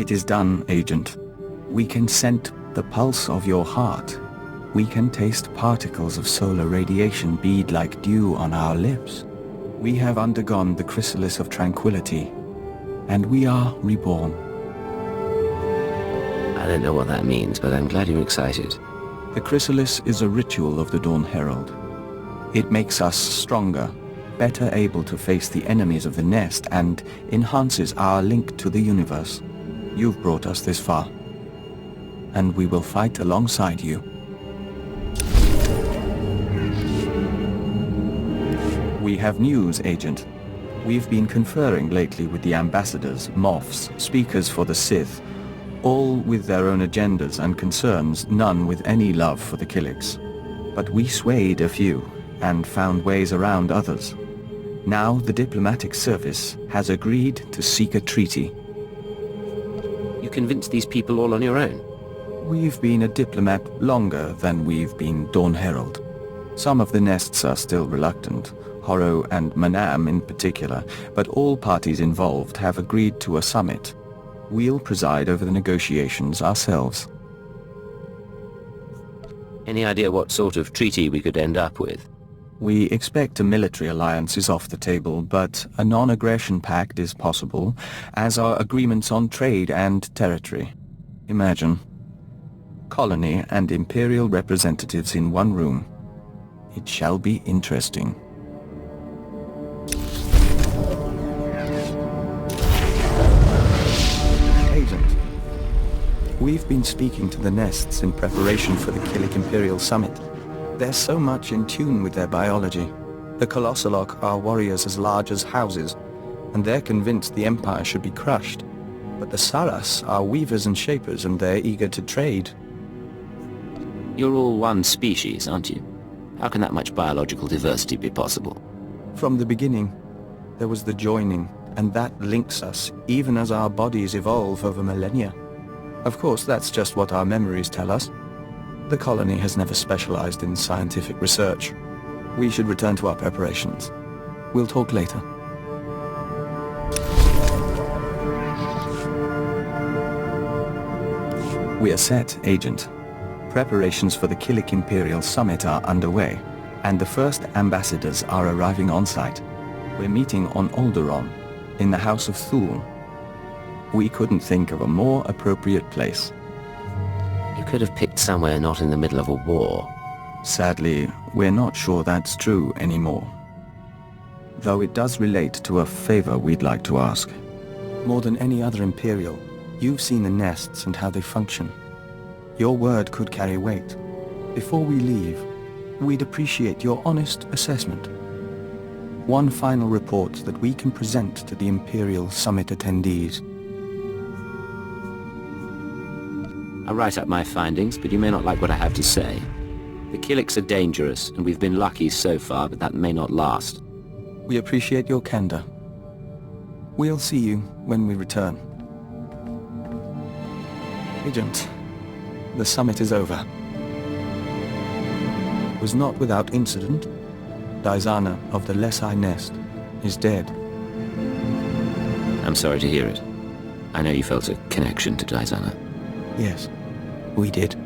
It is done, Agent. We can scent the pulse of your heart. We can taste particles of solar radiation bead like dew on our lips. We have undergone the chrysalis of tranquility, and we are reborn. I don't know what that means, but I'm glad you're excited. The chrysalis is a ritual of the Dawn Herald. It makes us stronger, better able to face the enemies of the nest, and enhances our link to the universe. You've brought us this far, and we will fight alongside you. We have news, Agent. We've been conferring lately with the ambassadors, Moffs, speakers for the Sith, all with their own agendas and concerns, none with any love for the Killiks. But we swayed a few, and found ways around others. Now the diplomatic service has agreed to seek a treaty. You convinced these people all on your own? We've been a diplomat longer than we've been Dawn Herald. Some of the nests are still reluctant, Horro and Manam in particular, but all parties involved have agreed to a summit. We'll preside over the negotiations ourselves. Any idea what sort of treaty we could end up with? We expect a military alliance is off the table, but a non-aggression pact is possible, as are agreements on trade and territory. Imagine. Colony and Imperial representatives in one room. It shall be interesting. Agent, we've been speaking to the nests in preparation for the Killik Imperial Summit. They're so much in tune with their biology. The Colossalok are warriors as large as houses, and they're convinced the Empire should be crushed. But the Saras are weavers and shapers, and they're eager to trade. You're all one species, aren't you? How can that much biological diversity be possible? From the beginning, there was the joining, and that links us, even as our bodies evolve over millennia. Of course, that's just what our memories tell us. The colony has never specialized in scientific research. We should return to our preparations. We'll talk later. We are set, Agent. Preparations for the Killik Imperial Summit are underway, and the first ambassadors are arriving on site. We're meeting on Alderaan, in the House of Thule. We couldn't think of a more appropriate place. You could have picked somewhere not in the middle of a war. Sadly, we're not sure that's true anymore. Though it does relate to a favor we'd like to ask. More than any other Imperial, you've seen the nests and how they function. Your word could carry weight. Before we leave, we'd appreciate your honest assessment. One final report that we can present to the Imperial Summit attendees. I'll write up my findings, but you may not like what I have to say. The Killiks are dangerous, and we've been lucky so far, but that may not last. We appreciate your candor. We'll see you when we return. Agent, the summit is over. It was not without incident. Daizana of the Lesai Nest is dead. I'm sorry to hear it. I know you felt a connection to Daizana. Yes, we did.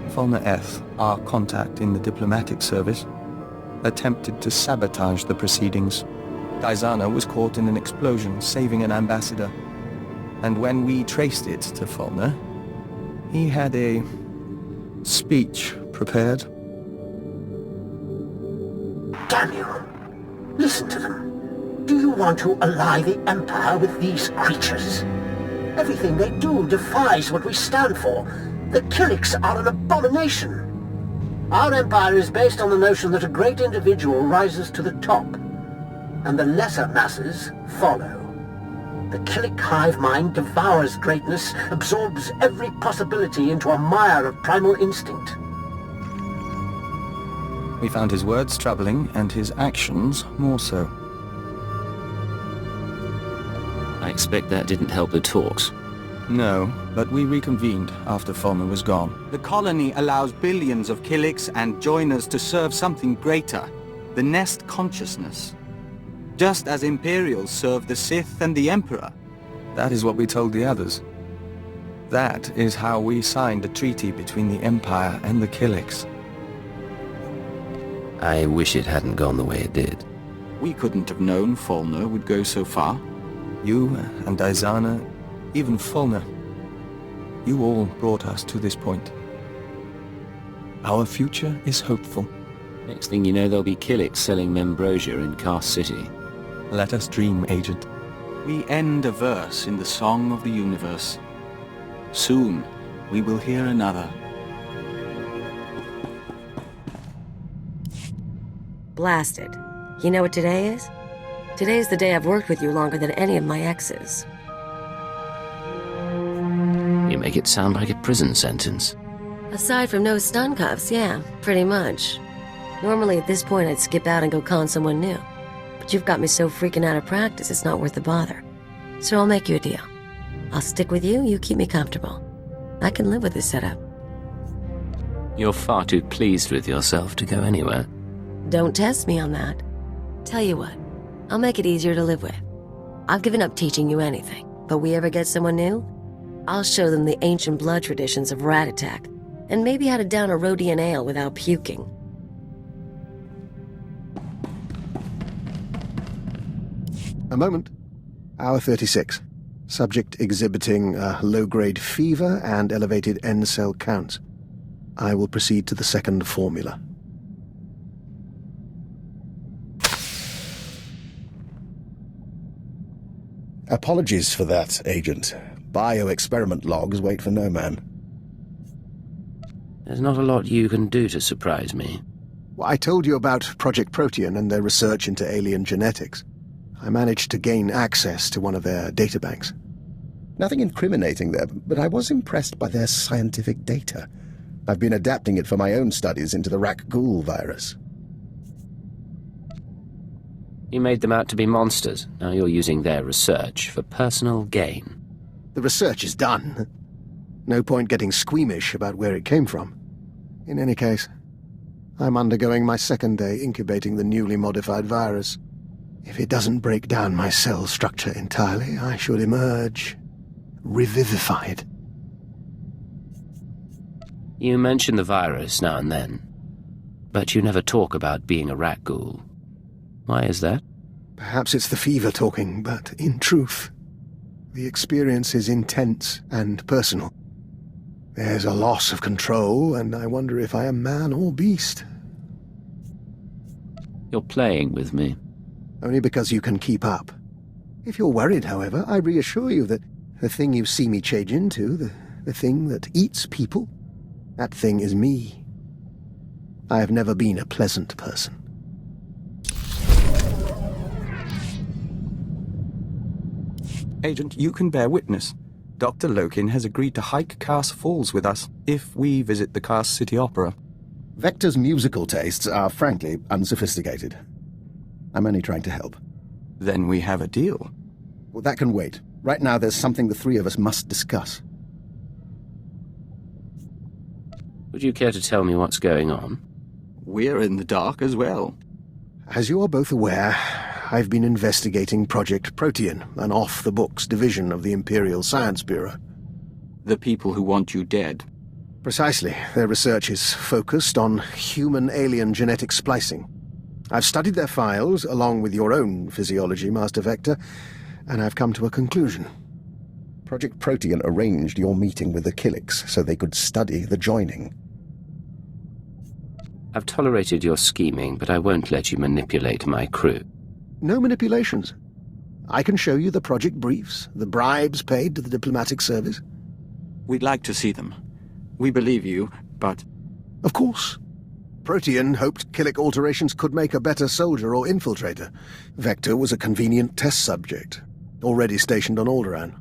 Fulna Eth, our contact in the diplomatic service, attempted to sabotage the proceedings. Daizana was caught in an explosion, saving an ambassador. And when we traced it to Fulna, he had a speech prepared. Damn you! Listen to them. Do you want to ally the Empire with these creatures? Everything they do defies what we stand for. The Killiks are an abomination. Our empire is based on the notion that a great individual rises to the top, and the lesser masses follow. The Killik hive mind devours greatness, absorbs every possibility into a mire of primal instinct. We found his words troubling, and his actions more so. I expect that didn't help the talks. No, but we reconvened after Fulna was gone. The colony allows billions of Killiks and joiners to serve something greater, the Nest consciousness. Just as Imperials serve the Sith and the Emperor. That is what we told the others. That is how we signed a treaty between the Empire and the Killiks. I wish it hadn't gone the way it did. We couldn't have known Fulner would go so far. You and Izana, even Fulner. You all brought us to this point. Our future is hopeful. Next thing you know, there'll be Killiks selling Membrosia in Cast City. Let us dream, Agent. We end a verse in the Song of the Universe. Soon, we will hear another. Blasted. You know what today is? Today's the day I've worked with you longer than any of my exes. You make it sound like a prison sentence. Aside from no stun cuffs, yeah, pretty much. Normally at this point I'd skip out and go con someone new. But you've got me so freaking out of practice it's not worth the bother. So I'll make you a deal. I'll stick with you, you keep me comfortable. I can live with this setup. You're far too pleased with yourself to go anywhere. Don't test me on that. Tell you what, I'll make it easier to live with. I've given up teaching you anything, but we ever get someone new, I'll show them the ancient blood traditions of rat attack, and maybe how to down a Rhodian ale without puking. A moment. Hour 36. Subject exhibiting a low-grade fever and elevated N-cell counts. I will proceed to the second formula. Apologies for that, Agent. Bioexperiment logs wait for no man. There's not a lot you can do to surprise me. Well, I told you about Project Protean and their research into alien genetics. I managed to gain access to one of their databanks. Nothing incriminating there, but I was impressed by their scientific data. I've been adapting it for my own studies into the Rak-Ghoul virus. You made them out to be monsters. Now you're using their research for personal gain. The research is done. No point getting squeamish about where it came from. In any case, I'm undergoing my second day incubating the newly modified virus. If it doesn't break down my cell structure entirely, I should emerge revivified. You mention the virus now and then, but you never talk about being a Rak-Ghoul. Why is that? Perhaps it's the fever talking, but in truth, the experience is intense and personal. There's a loss of control, and I wonder if I am man or beast. You're playing with me. Only because you can keep up. If you're worried, however, I reassure you that the thing you see me change into, the thing that eats people, that thing is me. I have never been a pleasant person. Agent, you can bear witness. Dr. Lokin has agreed to hike Cast Falls with us if we visit the Cast City Opera. Vector's musical tastes are, frankly, unsophisticated. I'm only trying to help. Then we have a deal. Well, that can wait. Right now, there's something the three of us must discuss. Would you care to tell me what's going on? We're in the dark as well. As you are both aware, I've been investigating Project Protean, an off-the-books division of the Imperial Science Bureau. The people who want you dead. Precisely. Their research is focused on human-alien genetic splicing. I've studied their files, along with your own physiology, Master Vector, and I've come to a conclusion. Project Protean arranged your meeting with the Killiks so they could study the joining. I've tolerated your scheming, but I won't let you manipulate my crew. No manipulations. I can show you the project briefs, the bribes paid to the diplomatic service. We'd like to see them. We believe you, but... Of course. Protean hoped Killik alterations could make a better soldier or infiltrator. Vector was a convenient test subject, already stationed on Alderaan.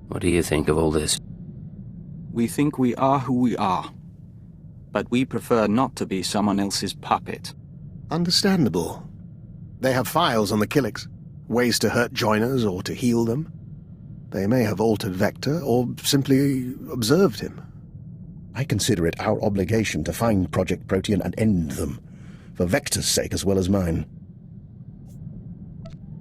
What do you think of all this? We think we are who we are. But we prefer not to be someone else's puppet. Understandable. They have files on the Killiks, ways to hurt joiners or to heal them. They may have altered Vector or simply observed him. I consider it our obligation to find Project Protean and end them, for Vector's sake as well as mine.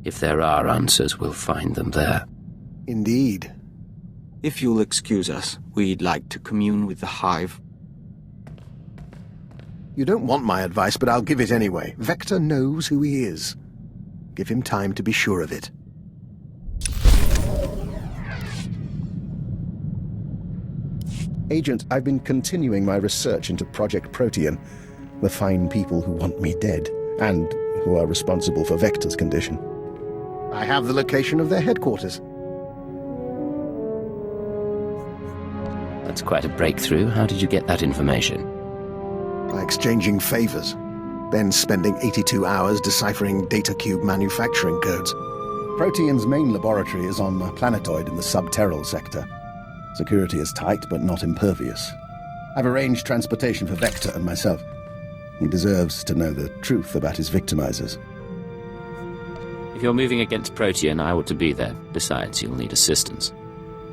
If there are answers, we'll find them there. Indeed. If you'll excuse us, we'd like to commune with the Hive. You don't want my advice, but I'll give it anyway. Vector knows who he is. Give him time to be sure of it. Agent, I've been continuing my research into Project Protean, the fine people who want me dead, and who are responsible for Vector's condition. I have the location of their headquarters. That's quite a breakthrough. How did you get that information? By exchanging favors, then spending 82 hours deciphering data cube manufacturing codes. Protean's main laboratory is on a planetoid in the subterral sector. Security is tight, but not impervious. I've arranged transportation for Vector and myself. He deserves to know the truth about his victimizers. If you're moving against Protean, I ought to be there. Besides, you'll need assistance.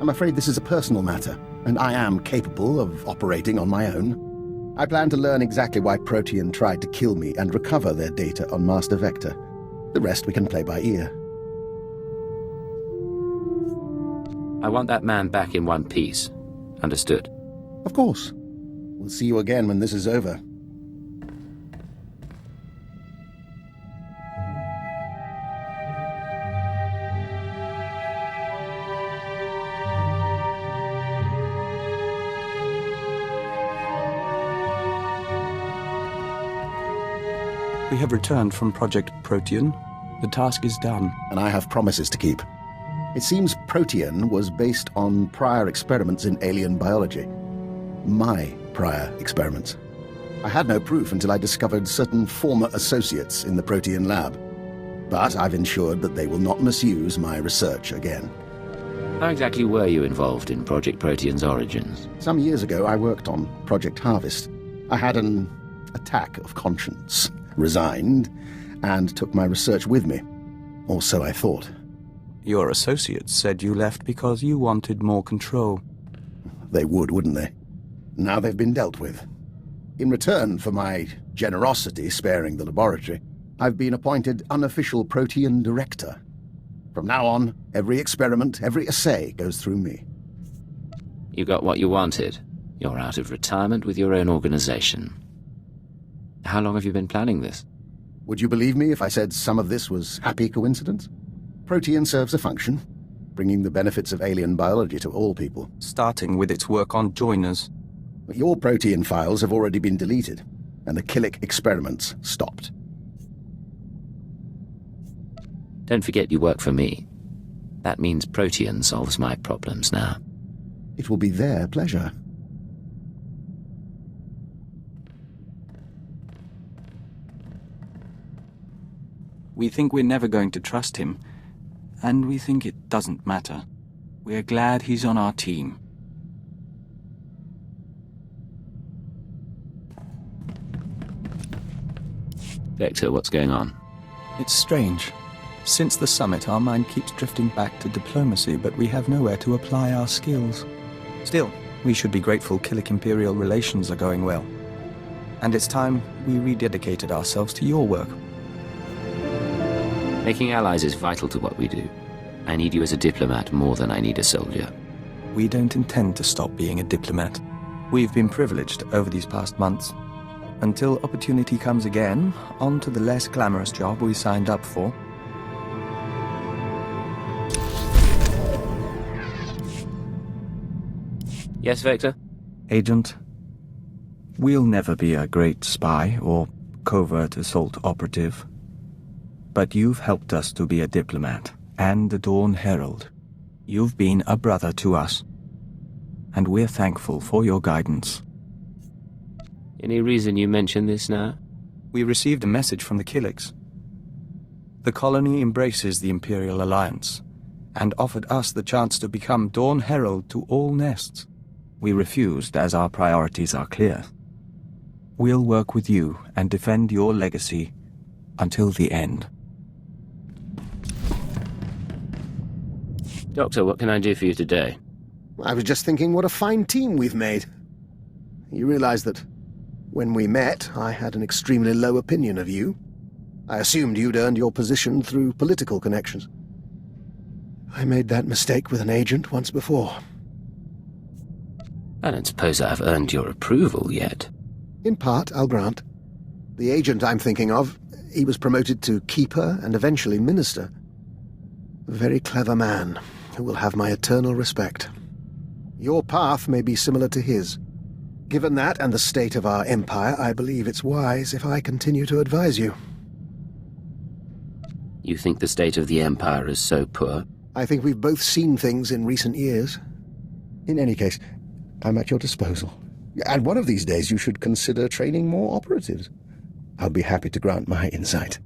I'm afraid this is a personal matter, and I am capable of operating on my own. I plan to learn exactly why Protean tried to kill me and recover their data on Master Vector. The rest we can play by ear. I want that man back in one piece. Understood? Of course. We'll see you again when this is over. We have returned from Project Protean. The task is done. And I have promises to keep. It seems Protean was based on prior experiments in alien biology. My prior experiments. I had no proof until I discovered certain former associates in the Protean lab. But I've ensured that they will not misuse my research again. How exactly were you involved in Project Protean's origins? Some years ago, I worked on Project Harvest. I had an attack of conscience, resigned, and took my research with me. Or so I thought. Your associates said you left because you wanted more control. They would, wouldn't they? Now they've been dealt with. In return for my generosity sparing the laboratory, I've been appointed unofficial Protean director. From now on, every experiment, every assay goes through me. You got what you wanted. You're out of retirement with your own organization. How long have you been planning this? Would you believe me if I said some of this was happy coincidence? Protean serves a function, bringing the benefits of alien biology to all people. Starting with its work on joiners. But your Protean files have already been deleted, and the Killick experiments stopped. Don't forget you work for me. That means Protean solves my problems now. It will be their pleasure. We think we're never going to trust him, and we think it doesn't matter. We're glad he's on our team. Vector, what's going on? It's strange. Since the summit, our mind keeps drifting back to diplomacy, but we have nowhere to apply our skills. Still, we should be grateful Killick-Imperial relations are going well. And it's time we rededicated ourselves to your work. Making allies is vital to what we do. I need you as a diplomat more than I need a soldier. We don't intend to stop being a diplomat. We've been privileged over these past months. Until opportunity comes again, on to the less glamorous job we signed up for. Yes, Vector? Agent, we'll never be a great spy or covert assault operative. But you've helped us to be a diplomat and a Dawn Herald. You've been a brother to us. And we're thankful for your guidance. Any reason you mention this now? We received a message from the Killicks. The colony embraces the Imperial Alliance and offered us the chance to become Dawn Herald to all nests. We refused as our priorities are clear. We'll work with you and defend your legacy until the end. Doctor, what can I do for you today? I was just thinking what a fine team we've made. You realize that when we met, I had an extremely low opinion of you. I assumed you'd earned your position through political connections. I made that mistake with an agent once before. I don't suppose I've earned your approval yet. In part, I'll grant. The agent I'm thinking of, he was promoted to Keeper and eventually Minister. A very clever man who will have my eternal respect. Your path may be similar to his. Given that and the state of our empire, I believe it's wise if I continue to advise you. You think the state of the Empire is so poor? I think we've both seen things in recent years. In any case, I'm at your disposal. And one of these days you should consider training more operatives. I'll be happy to grant my insight.